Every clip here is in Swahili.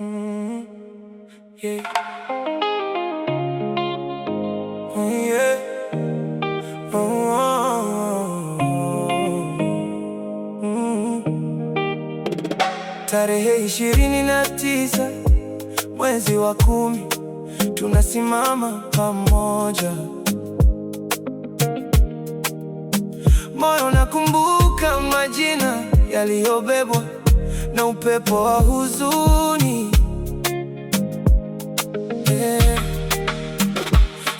Mm, yeah. Yeah. Mm. Tarehe 29 mwezi wa 10 tunasimama pamoja. Moyo nakumbuka majina yaliyobebwa na upepo wa huzuni.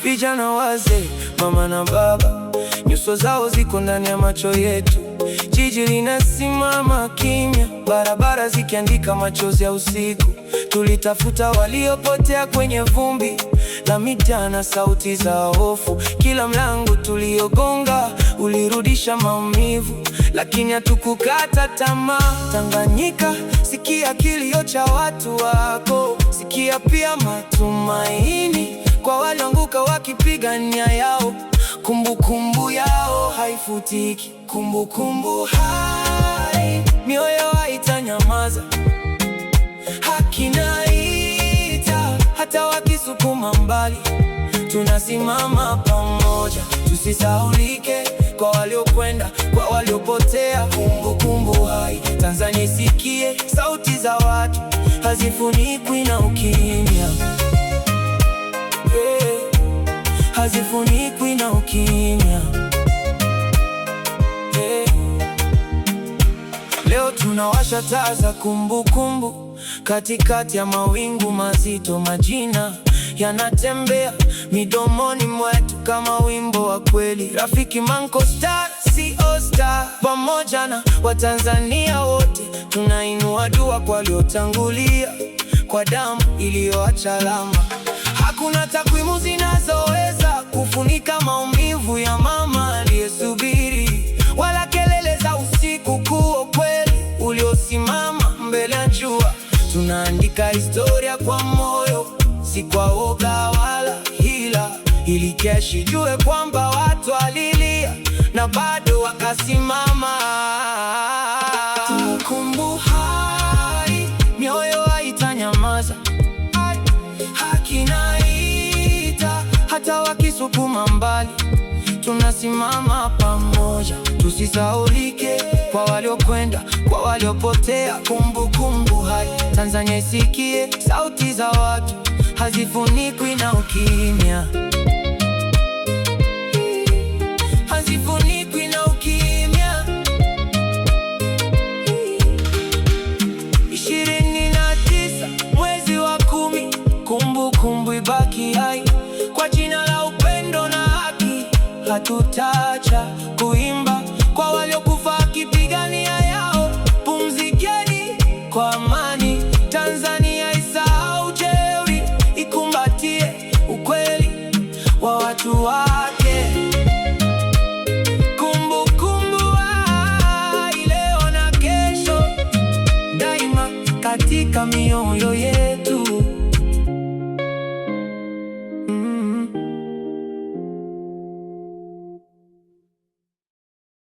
Vijana wazee, mama na baba, nyuso zao ziko ndani ya macho yetu. Jiji linasimama kimya, barabara zikiandika machozi ya usiku. Tulitafuta waliopotea kwenye vumbi la mitaa na sauti za hofu. Kila mlango tuliogonga ulirudisha maumivu, lakini hatukukata tamaa. Tanganyika, sikia kilio cha watu wako, sikia pia matumaini kwa walioanguka wakipigania yao. Kumbukumbu yao haifutiki, kumbukumbu hai, mioyo haitanyamaza. Haki inaita, hata wakisukuma mbali, tunasimama pamoja. Tusisahaulike, kwa waliokwenda, kwa waliopotea. Kumbukumbu hai, Tanzania isikie, sauti za watu hazifunikwi na ukimya. Hazifunikwi na ukimya. Leo tunawasha taa za kumbukumbu katikati ya mawingu mazito. Majina yanatembea midomoni mwetu kama wimbo wa kweli. Rafiki Manko Star, CO Star, pamoja na Watanzania wote tunainua dua kwa waliotangulia, kwa damu iliyoacha alama. Hakuna takwimu zinazoweza kufunika maumivu ya mama aliyesubiri, wala kelele za usiku kuu, kweli uliosimama mbele ya jua. Tunaandika historia kwa moyo, si kwa woga wala hila, ili kesho ijue kwamba watu walilia na bado wakasimama. Kumbukumbu hai, mioyo haitanyamaza. Haki inaita, hata wakisukuma mbali, tunasimama pamoja. Tusisahaulike, kwa waliokwenda, kwa waliopotea. Kumbukumbu hai, Tanzania isikie, sauti za watu hazifunikwi na ukimya. Hazifunikwi na ukimya. 29 mwezi wa 10, kumbukumbu ibaki hai. Kwa jina la upendo na haki, hatutaacha kuimba kwa waliokufa wakipigania yao. Pumzikeni kwa amani, Tanzania isahau jeuri, ikumbatie ukweli wa watu wake. Kumbukumbu hai, leo na kesho, daima katika mioyo yetu.